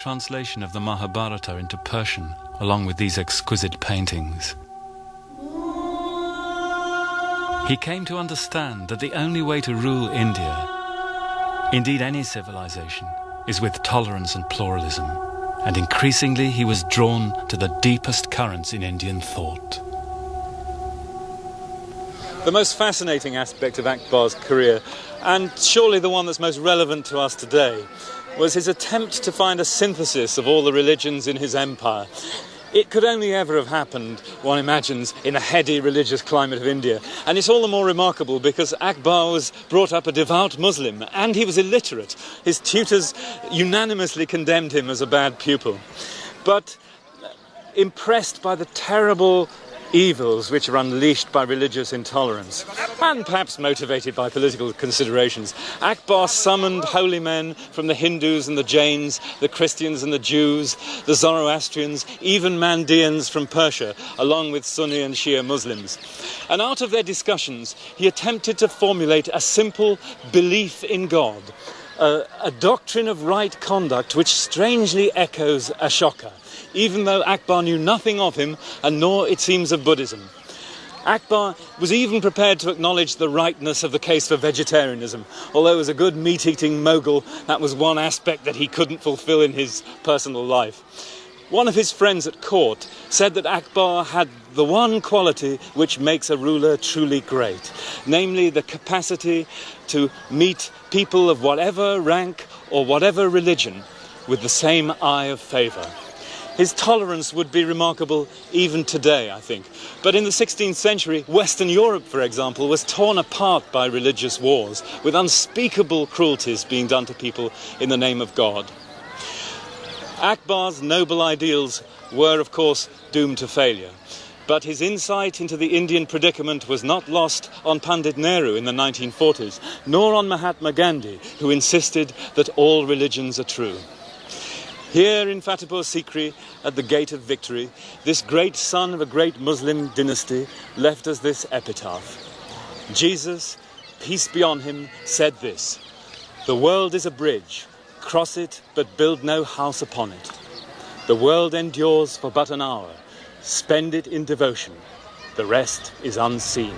translation of the Mahabharata into Persian, along with these exquisite paintings. He came to understand that the only way to rule India, indeed any civilization, is with tolerance and pluralism, and increasingly he was drawn to the deepest currents in Indian thought. The most fascinating aspect of Akbar's career, and surely the one that's most relevant to us today, was his attempt to find a synthesis of all the religions in his empire. It could only ever have happened, one imagines, in a heady religious climate of India. And it's all the more remarkable because Akbar was brought up a devout Muslim and he was illiterate. His tutors unanimously condemned him as a bad pupil. But impressed by the terrible evils which are unleashed by religious intolerance, and perhaps motivated by political considerations, Akbar summoned holy men from the Hindus and the Jains, the Christians and the Jews, the Zoroastrians, even Mandeans from Persia, along with Sunni and Shia Muslims. And out of their discussions, he attempted to formulate a simple belief in God, a doctrine of right conduct which strangely echoes Ashoka, even though Akbar knew nothing of him, and nor, it seems, of Buddhism. Akbar was even prepared to acknowledge the rightness of the case for vegetarianism, although as a good meat-eating Mughal, that was one aspect that he couldn't fulfill in his personal life. One of his friends at court said that Akbar had the one quality which makes a ruler truly great, namely the capacity to meet people of whatever rank or whatever religion with the same eye of favour. His tolerance would be remarkable even today, I think. But in the 16th century, Western Europe, for example, was torn apart by religious wars, with unspeakable cruelties being done to people in the name of God. Akbar's noble ideals were, of course, doomed to failure. But his insight into the Indian predicament was not lost on Pandit Nehru in the 1940s, nor on Mahatma Gandhi, who insisted that all religions are true. Here in Fatehpur Sikri, at the Gate of Victory, this great son of a great Muslim dynasty left us this epitaph. Jesus, peace be on him, said this: "The world is a bridge, cross it, but build no house upon it. The world endures for but an hour, spend it in devotion, the rest is unseen."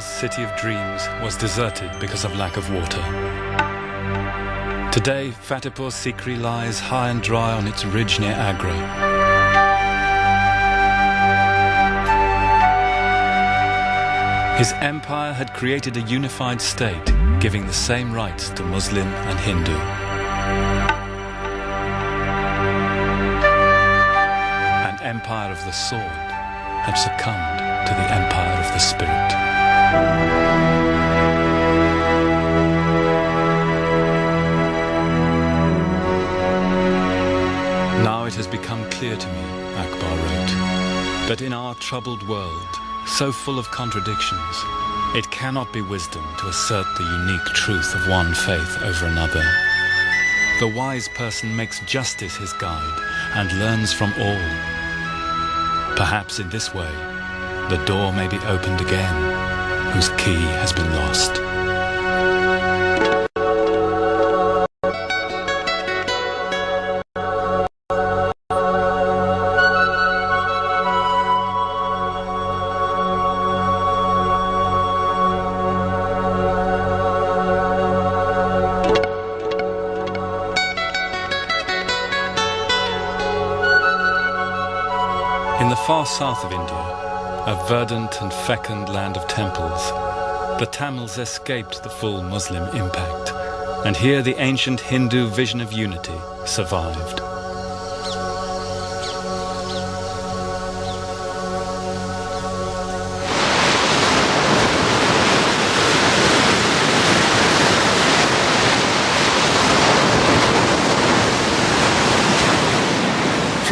City of dreams was deserted because of lack of water. Today, Fatehpur Sikri lies high and dry on its ridge near Agra. His empire had created a unified state, giving the same rights to Muslim and Hindu. An empire of the sword had succumbed to the empire of the spirit. Now it has become clear to me, Akbar wrote, that in our troubled world, so full of contradictions, it cannot be wisdom to assert the unique truth of one faith over another. The wise person makes justice his guide and learns from all. Perhaps in this way, the door may be opened again, whose key has been lost. In the far south of India, a verdant and fecund land of temples, the Tamils escaped the full Muslim impact, and here the ancient Hindu vision of unity survived.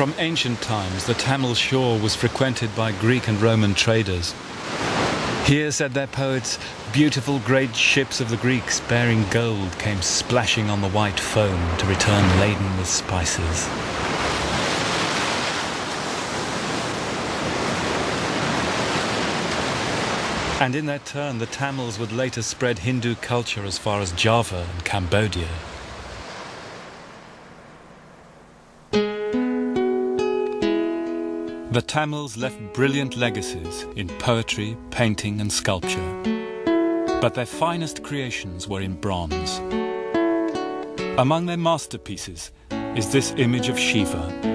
From ancient times, the Tamil shore was frequented by Greek and Roman traders. Here, said their poets, beautiful great ships of the Greeks bearing gold came splashing on the white foam to return laden with spices. And in their turn, the Tamils would later spread Hindu culture as far as Java and Cambodia. The Tamils left brilliant legacies in poetry, painting and sculpture. But their finest creations were in bronze. Among their masterpieces is this image of Shiva.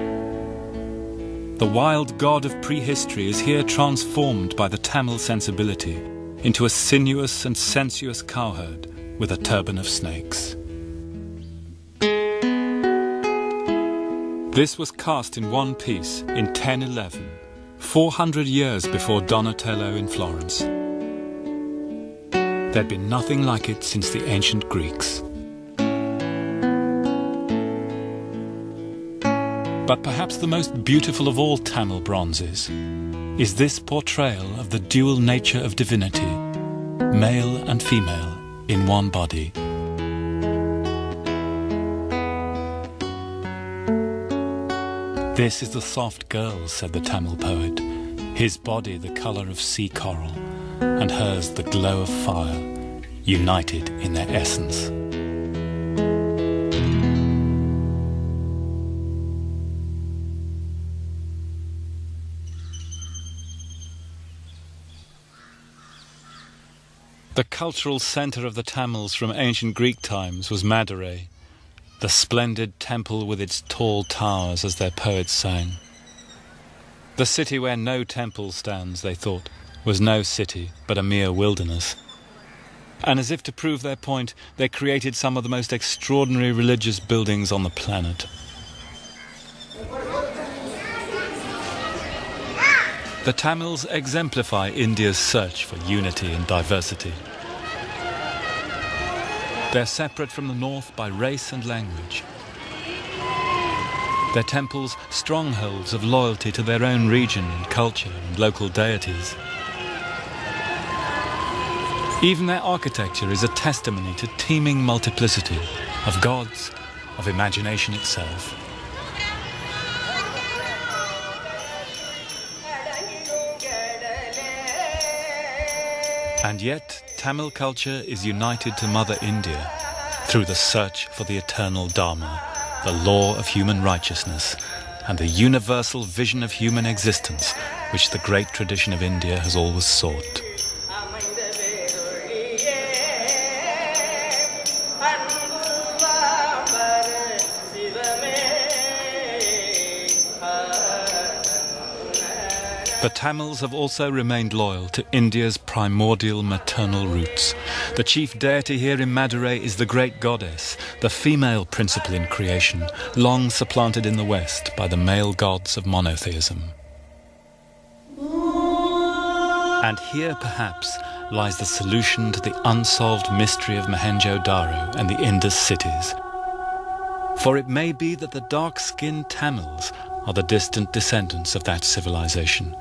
The wild god of prehistory is here transformed by the Tamil sensibility into a sinuous and sensuous cowherd with a turban of snakes. This was cast in one piece in 1011, 400 years before Donatello in Florence. There'd been nothing like it since the ancient Greeks. But perhaps the most beautiful of all Tamil bronzes is this portrayal of the dual nature of divinity, male and female, in one body. This is the soft girl, said the Tamil poet, his body the colour of sea coral, and hers the glow of fire, united in their essence. The cultural centre of the Tamils from ancient Greek times was Madurai, the splendid temple with its tall towers, as their poets sang. The city where no temple stands, they thought, was no city, but a mere wilderness. And as if to prove their point, they created some of the most extraordinary religious buildings on the planet. The Tamils exemplify India's search for unity and diversity. They're separate from the north by race and language. Their temples strongholds of loyalty to their own region and culture and local deities. Even their architecture is a testimony to teeming multiplicity of gods, of imagination itself. And yet, Tamil culture is united to Mother India through the search for the eternal Dharma, the law of human righteousness, and the universal vision of human existence, which the great tradition of India has always sought. The Tamils have also remained loyal to India's primordial maternal roots. The chief deity here in Madurai is the great goddess, the female principle in creation, long supplanted in the West by the male gods of monotheism. And here, perhaps, lies the solution to the unsolved mystery of Mohenjo-Daro and the Indus cities. For it may be that the dark-skinned Tamils are the distant descendants of that civilization,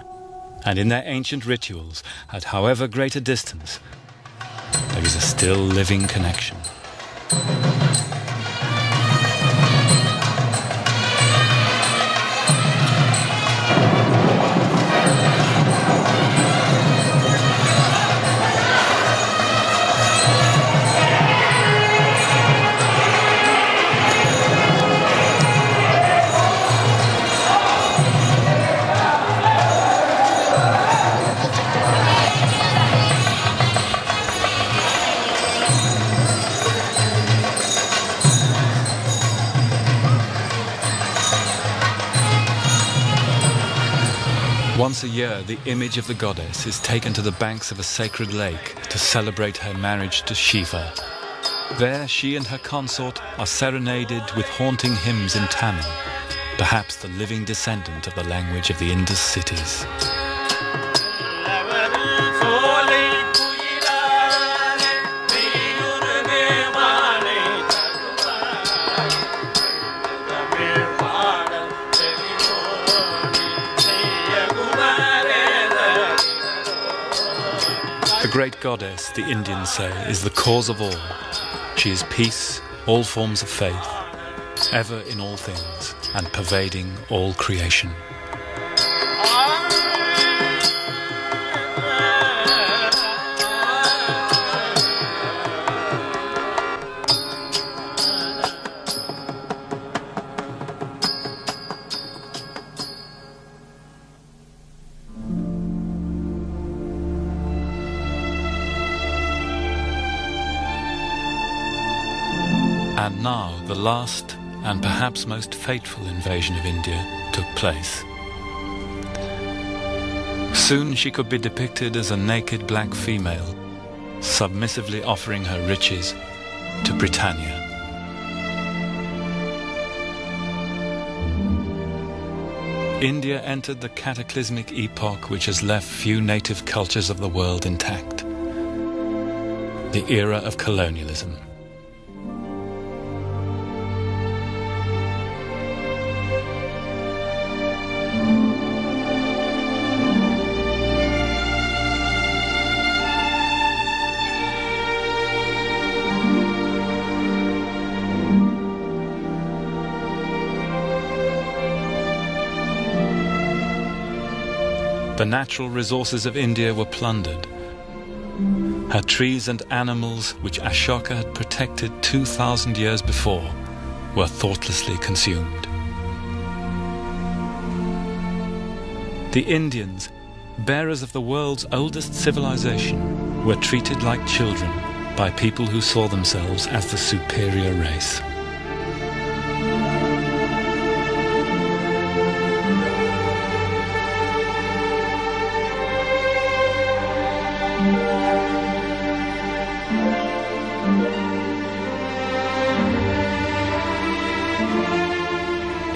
and in their ancient rituals, at however great a distance, there is a still living connection. Once a year, the image of the goddess is taken to the banks of a sacred lake to celebrate her marriage to Shiva. There, she and her consort are serenaded with haunting hymns in Tamil, perhaps the living descendant of the language of the Indus cities. The great goddess, the Indians say, is the cause of all. She is peace, all forms of faith, ever in all things, and pervading all creation. now the last and perhaps most fateful invasion of India took place. Soon she could be depicted as a naked black female, submissively offering her riches to Britannia. India entered the cataclysmic epoch which has left few native cultures of the world intact. The era of colonialism. The natural resources of India were plundered. Her trees and animals, which Ashoka had protected 2,000 years before, were thoughtlessly consumed. The Indians, bearers of the world's oldest civilization, were treated like children by people who saw themselves as the superior race.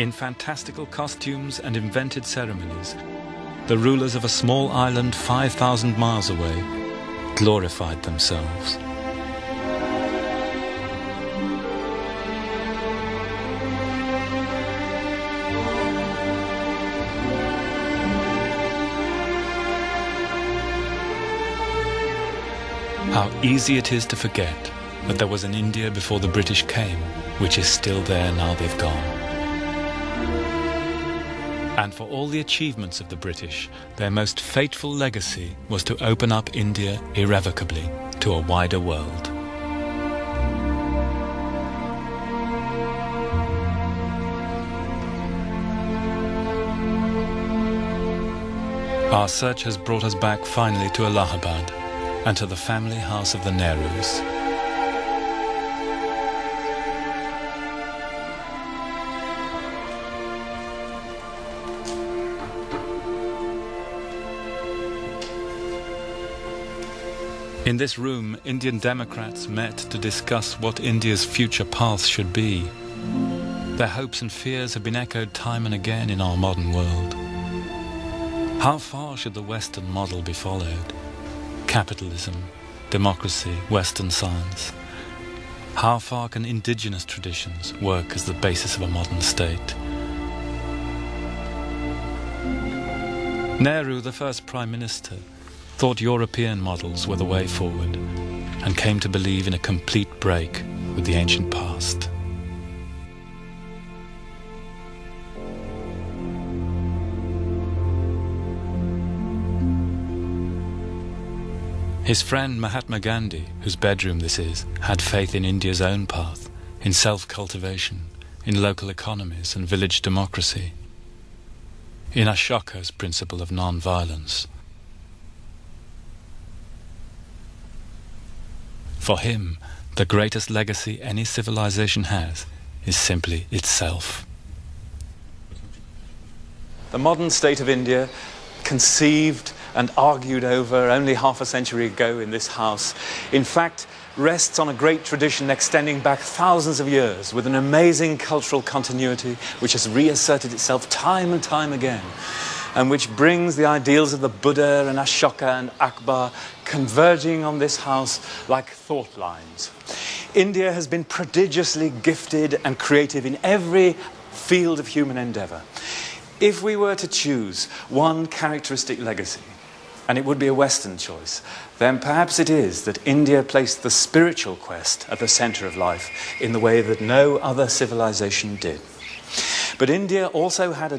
In fantastical costumes and invented ceremonies, the rulers of a small island 5,000 miles away glorified themselves. How easy it is to forget that there was an India before the British came, which is still there now they've gone. And for all the achievements of the British, their most fateful legacy was to open up India irrevocably to a wider world. Our search has brought us back finally to Allahabad and to the family house of the Nehrus. In this room, Indian Democrats met to discuss what India's future path should be. Their hopes and fears have been echoed time and again in our modern world. How far should the Western model be followed? Capitalism, democracy, Western science. How far can indigenous traditions work as the basis of a modern state? Nehru, the first Prime Minister, thought European models were the way forward and came to believe in a complete break with the ancient past. His friend Mahatma Gandhi, whose bedroom this is, had faith in India's own path, in self-cultivation, in local economies and village democracy, in Ashoka's principle of non-violence. For him, the greatest legacy any civilization has is simply itself. The modern state of India, conceived and argued over only half a century ago in this house, in fact rests on a great tradition extending back thousands of years with an amazing cultural continuity which has reasserted itself time and time again, and which brings the ideals of the Buddha and Ashoka and Akbar converging on this house like thought lines. India has been prodigiously gifted and creative in every field of human endeavour. If we were to choose one characteristic legacy, and it would be a Western choice, then perhaps it is that India placed the spiritual quest at the centre of life in the way that no other civilization did. But India also had a